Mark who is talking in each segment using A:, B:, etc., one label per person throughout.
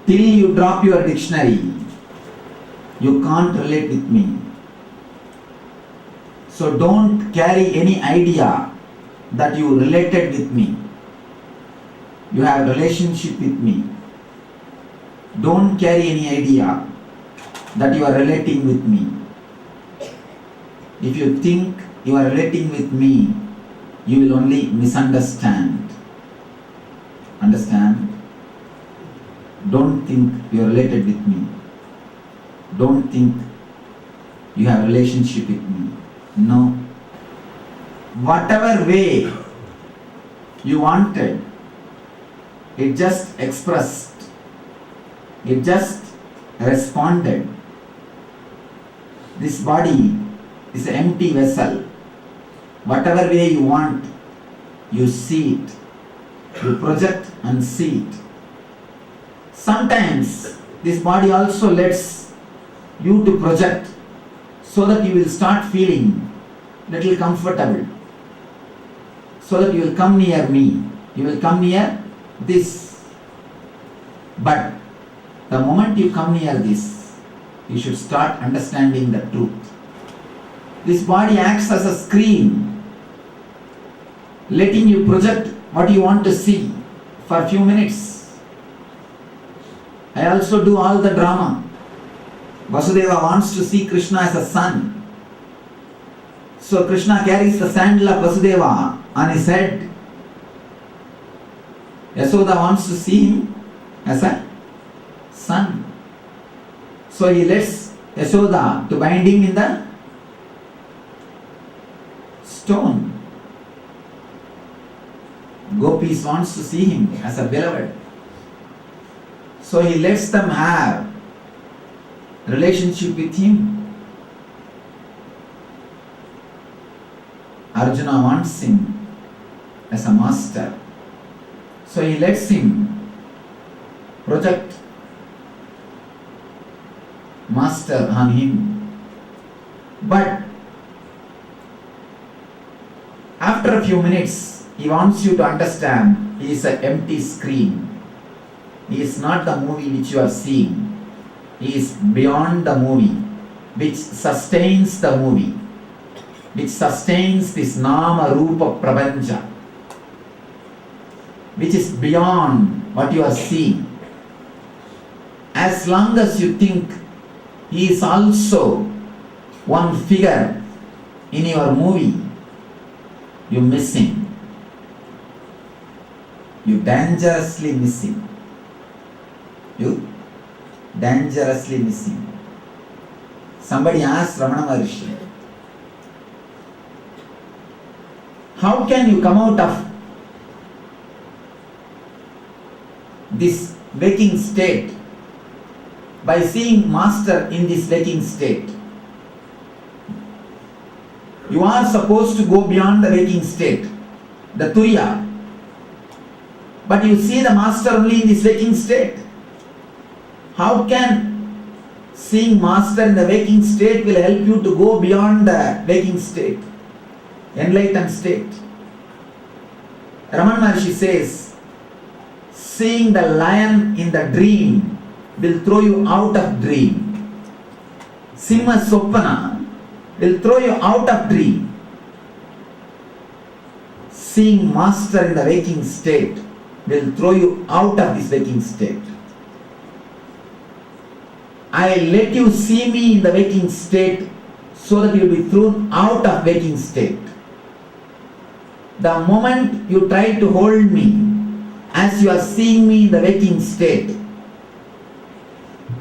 A: Till you drop your dictionary, you can't relate with me. So don't carry any idea that you related with me. You have relationship with me. Don't carry any idea that you are relating with me. If you think you are relating with me, you will only misunderstand. Understand? Don't think you are related with me. Don't think you have relationship with me. No. Whatever way you wanted, it just expressed. It just responded. This body is an empty vessel. Whatever way you want, you see it. You project and see it. Sometimes this body also lets you to project so that you will start feeling little comfortable. So that you will come near me. You will come near this. But the moment you come near this, you should start understanding the truth. This body acts as a screen, letting you project what you want to see for a few minutes. I also do all the drama. Vasudeva wants to see Krishna as a son. So Krishna carries the sandal of Vasudeva on his head. Yasoda wants to see him as a son. So he lets Yasoda to bind him in the stone. Gopis wants to see him as a beloved. So he lets them have relationship with him. Arjuna wants him as a master. So he lets him project master on him. But after a few minutes, he wants you to understand he is an empty screen. He is not the movie which you are seeing. He is beyond the movie, which sustains the movie, which sustains this Nama Rupa Prapancha, which is beyond what you are seeing. As long as you think he is also one figure in your movie, you miss him. You dangerously miss him. You dangerously miss him. Somebody asked Ramana Maharshi, how can you come out of this waking state by seeing Master in this waking state? You are supposed to go beyond the waking state, the Turiya. But you see the Master only in this waking state. How can seeing Master in the waking state will help you to go beyond the waking state, enlightened state? Ramana Maharshi says, seeing the lion in the dream will throw you out of dream. Simha Sopana will throw you out of dream. Seeing Master in the waking state will throw you out of this waking state. I let you see me in the waking state so that you will be thrown out of waking state. The moment you try to hold me as you are seeing me in the waking state,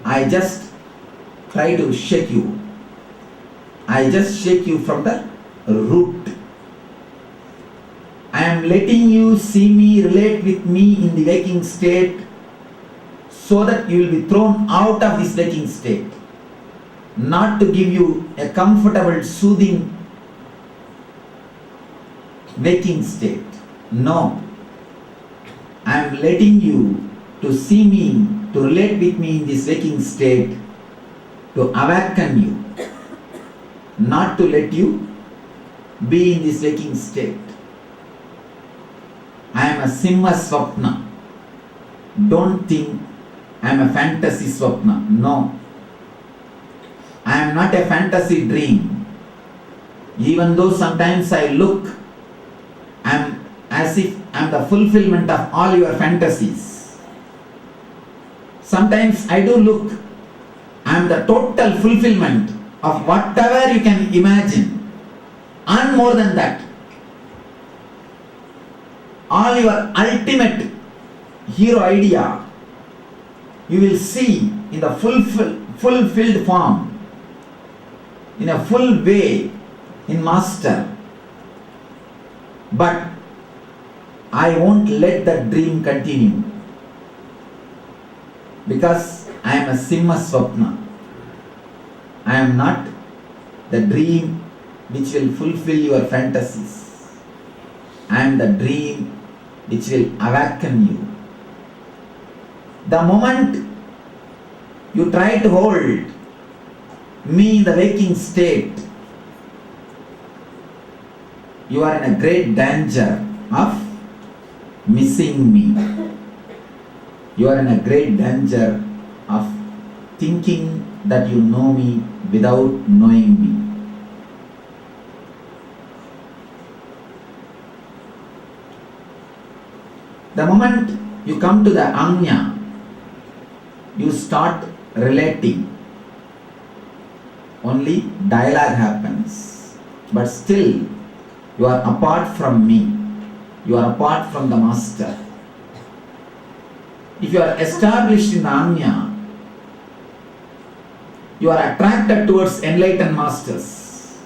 A: I just try to shake you. I just shake you from the root. I am letting you see me, relate with me in the waking state so that you will be thrown out of this waking state. Not to give you a comfortable, soothing waking state. No. I am letting you to see me, to relate with me in this waking state, to awaken you, not to let you be in this waking state. I am a Simha Swapna. Don't think I am a fantasy swapna. No. I am not a fantasy dream. Even though sometimes I look, I am as if I am the fulfillment of all your fantasies. Sometimes I do look, I am the total fulfillment of whatever you can imagine, and more than that. All your ultimate hero idea, you will see in the fulfilled form, in a full way, in Master. But I won't let that dream continue, because I am a Simha Swapna. I am not the dream which will fulfill your fantasies. I am the dream which will awaken you. The moment you try to hold me in the waking state, you are in a great danger of missing me. You are in a great danger of thinking that you know me without knowing me. The moment you come to the Anya, you start relating. Only dialogue happens. But still, you are apart from me. You are apart from the Master. If you are established in the Anya, you are attracted towards enlightened masters,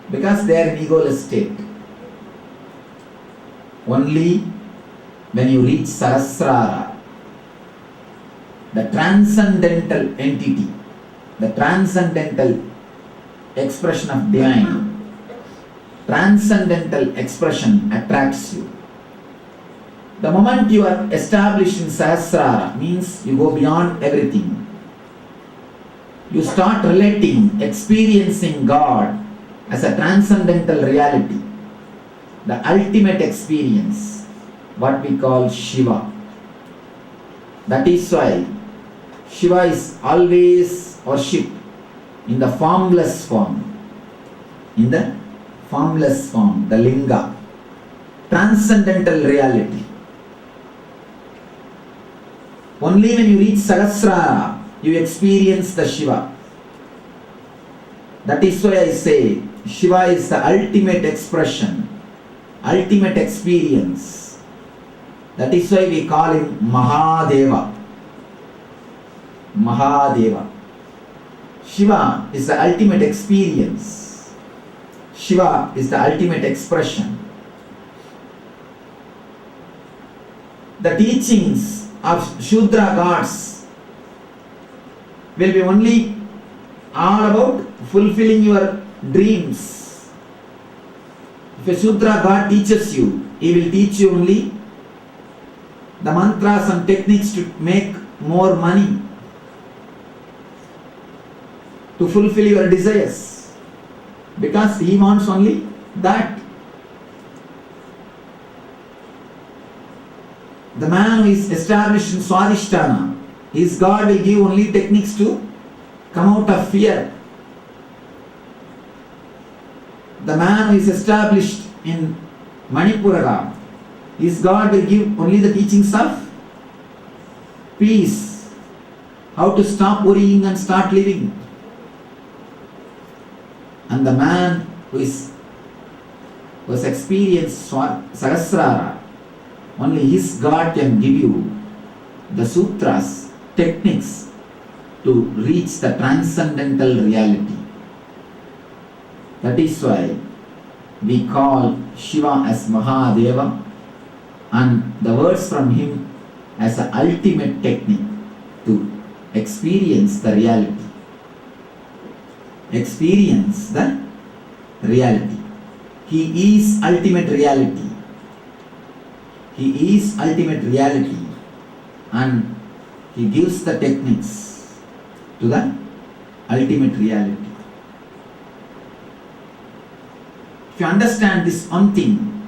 A: because they are in egoless state. Only when you reach Sahasrara, the transcendental entity, the transcendental expression of divine, transcendental expression attracts you. The moment you are established in Sahasrara, means you go beyond everything. You start relating, experiencing God as a transcendental reality, the ultimate experience, what we call Shiva. That is why Shiva is always worshipped in the formless form. In the formless form, the Linga, transcendental reality. Only when you reach Sahasrara, you experience the Shiva. That is why I say Shiva is the ultimate expression, ultimate experience. That is why we call him Mahadeva. Mahadeva. Shiva is the ultimate experience. Shiva is the ultimate expression. The teachings of Shudra gods will be only all about fulfilling your dreams. If a Shudra god teaches you, he will teach you only the mantras and techniques to make more money, to fulfill your desires, because he wants only that. The man who is established in Swadhisthana, his God will give only techniques to come out of fear. The man who is established in Manipurara, his God will give only the teachings of peace, how to stop worrying and start living. And the man who has experienced Sahasrara, only his God can give you the sutras, techniques to reach the transcendental reality. That is why we call Shiva as Mahadeva, and the words from him as an ultimate technique to experience the reality. Experience the reality. He is ultimate reality. He is ultimate reality, and he gives the techniques to the ultimate reality. If you understand this one thing,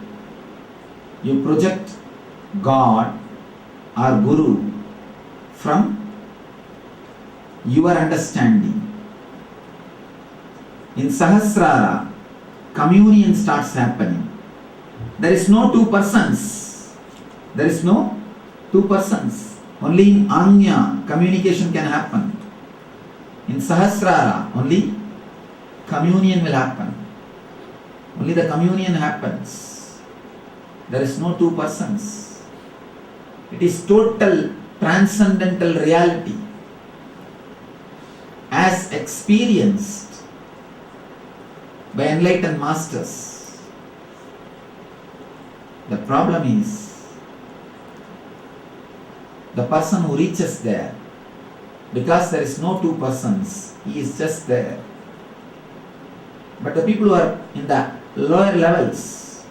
A: you project God or Guru from your understanding. In Sahasrara, communion starts happening. There is no two persons. There is no two persons. Only in Anya communication can happen. In Sahasrara, only communion will happen. Only the communion happens. There is no two persons. It is total transcendental reality as experienced by enlightened masters. The problem is the person who reaches there, because there is no two persons, he is just there. But the people who are in the lower levels,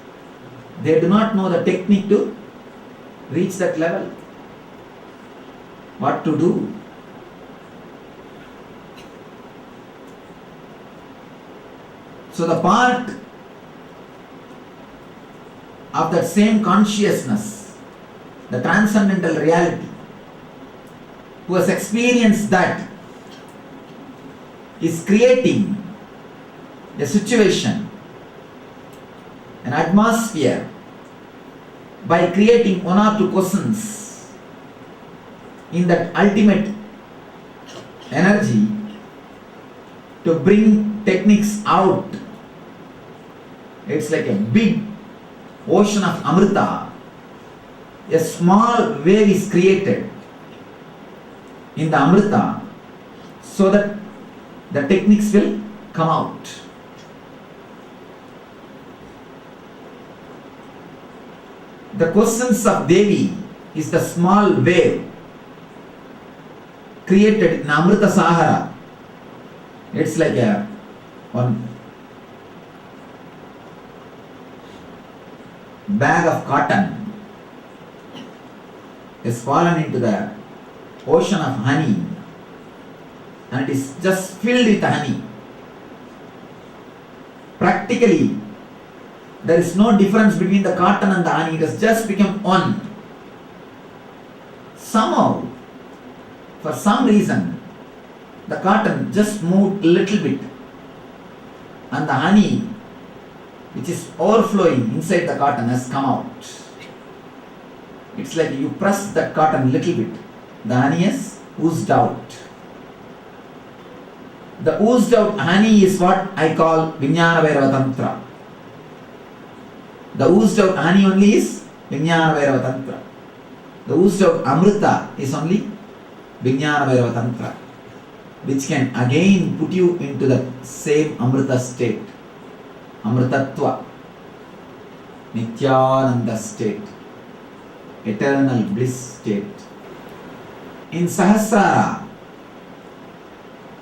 A: they do not know the technique to reach that level. What to do? So the part of that same consciousness, the transcendental reality, who has experienced that, is creating a situation, an atmosphere, by creating one or two questions in that ultimate energy to bring techniques out. It's like a big ocean of Amrita. A small wave is created in the Amrita so that the techniques will come out. The questions of Devi is the small wave created in Amrita Sahara. It's like a one bag of cotton is fallen into the ocean of honey, and it is just filled with honey. Practically, there is no difference between the cotton and the honey. It has just become one. Somehow, for some reason, the cotton just moved a little bit, and the honey, which is overflowing inside the cotton, has come out. It's like you press that cotton a little bit, the honey has oozed out. The oozed out honey is what I call Vijnana Bhairava Tantra. The oozed out honey only is Vijnana Bhairava Tantra. The oozed out Amrita is only Vijnana Bhairava Tantra, which can again put you into the same Amrita state, Amritatva, Nityananda state, eternal bliss state. In Sahasrara,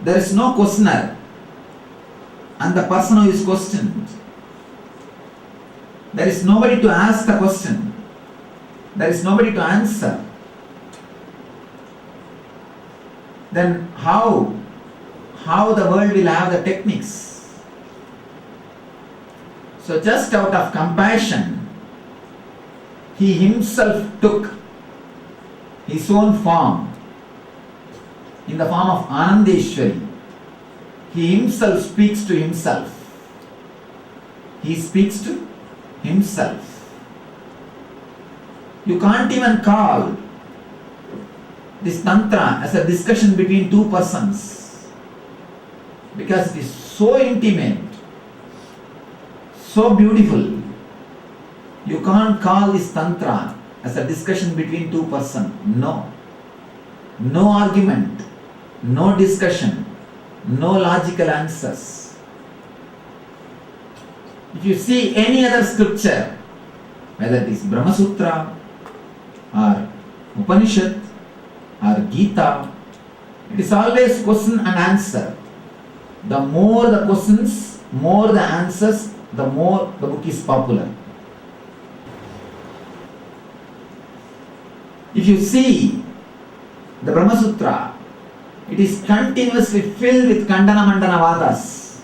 A: there is no questioner, and the person who is questioned, there is nobody to ask the question, there is nobody to answer. Then how the world will have the techniques? So just out of compassion, he himself took his own form in the form of Anandeshwari. He himself speaks to himself. He speaks to himself. You can't even call this tantra as a discussion between two persons, because it is so intimate, so beautiful. You can't call this tantra as a discussion between two persons. No. No argument, no discussion, no logical answers. If you see any other scripture, whether it is Brahma Sutra or Upanishad or Gita, it is always question and answer. The more the questions, more the answers, the more the book is popular. If you see the Brahma Sutra, it is continuously filled with Kandana Mandana Vadas.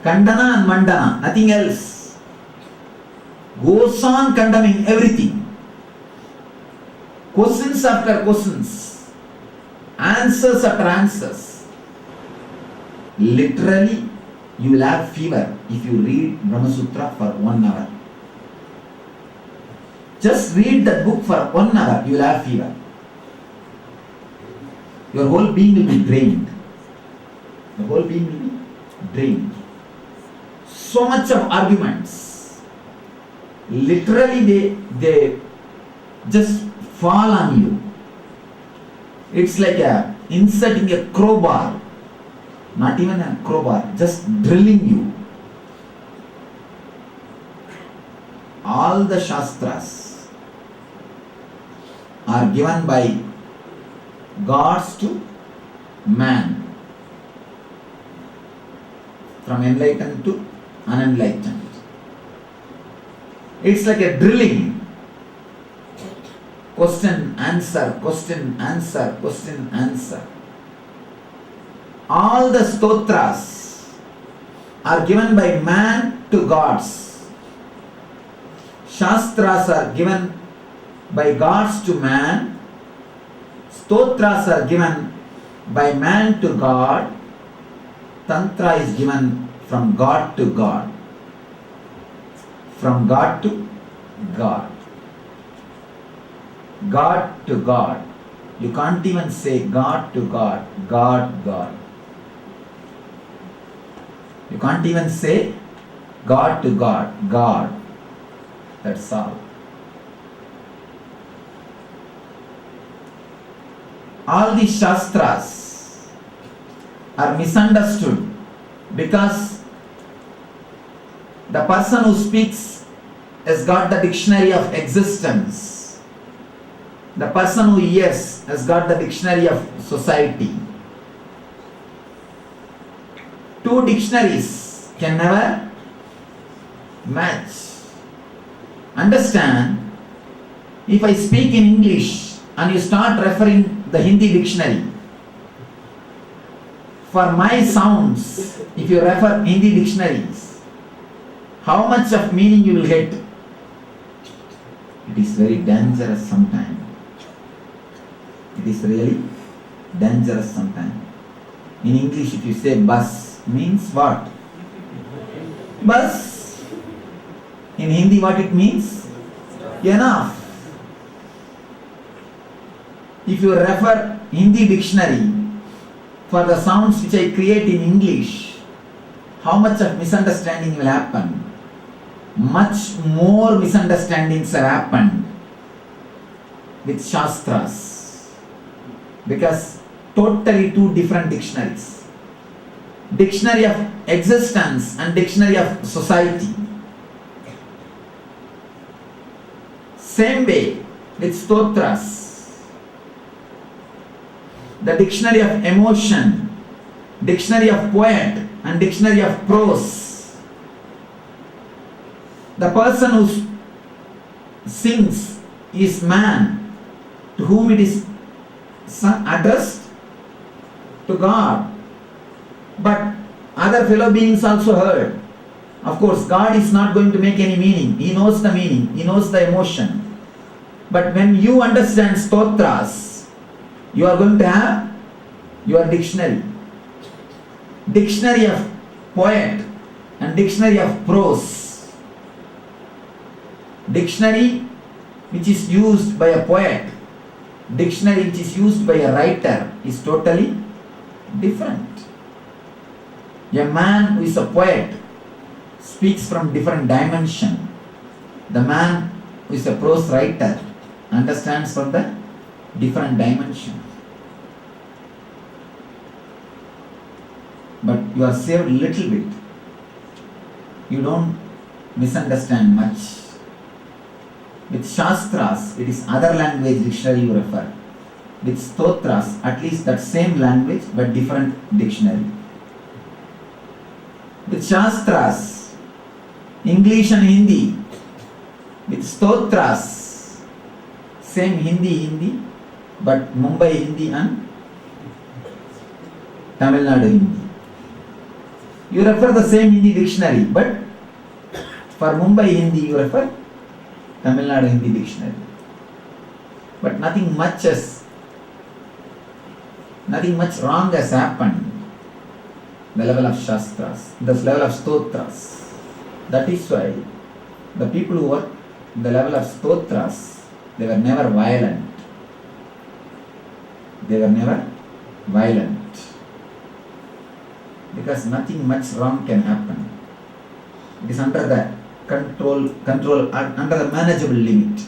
A: Kandana and Mandana, nothing else. Goes on condemning everything. Questions after questions. answers after answers. Literally, you will have fever if you read Brahma Sutra for 1 hour. Just read that book for 1 hour, you will have fever. Your whole being will be drained. The whole being will be drained. So much of arguments. Literally, they just fall on you. It's like inserting a crowbar. Not even a crowbar, just drilling you. All the Shastras are given by gods to man, from enlightened to unenlightened. It's like a drilling. Question, answer, question, answer, question, answer. All the stotras are given by man to gods. Shastras are given by gods to man. Stotras are given by man to God. Tantra is given from God to God. From God to God. God to God. You can't even say God to God. God, God. You can't even say God to God. God. That's all. All these Shastras are misunderstood because the person who speaks has got the dictionary of existence. The person who hears has got the dictionary of society. Two dictionaries can never match. Understand, if I speak in English and you start referring the Hindi dictionary, for my sounds, if you refer Hindi dictionaries, how much of meaning you will get? It is very dangerous sometimes. It is really dangerous sometimes. In English, if you say bus, means what? Bus. In Hindi, what it means? Enough. If you refer Hindi dictionary for the sounds which I create in English, how much of misunderstanding will happen? Much more misunderstandings have happened with Shastras, because totally two different dictionaries. Dictionary of existence and dictionary of society. Same way with stotras. The dictionary of emotion, dictionary of poet and dictionary of prose. The person who sings is man, to whom it is addressed to God. But other fellow beings also heard. Of course, God is not going to make any meaning. He knows the meaning. He knows the emotion. But when you understand stotras, you are going to have your dictionary. Dictionary of poet and dictionary of prose. Dictionary which is used by a poet, dictionary which is used by a writer is totally different. A man who is a poet speaks from different dimension. The man who is a prose writer understands from the different dimension. But you are saved little bit. You don't misunderstand much. With Shastras, it is other language dictionary you refer. With Stotras, at least that same language but different dictionary. With Shastras, English and Hindi. With Stotras, same Hindi, but Mumbai Hindi and Tamil Nadu Hindi. You refer the same Hindi dictionary, but for Mumbai Hindi you refer Tamil Nadu Hindi dictionary. But nothing much as Nothing much wrong has happened. The level of Shastras, the level of Stotras. That is why the people who work the level of Stotras, they were never violent. They were never violent. Because nothing much wrong can happen. It is under the control, under the manageable limit.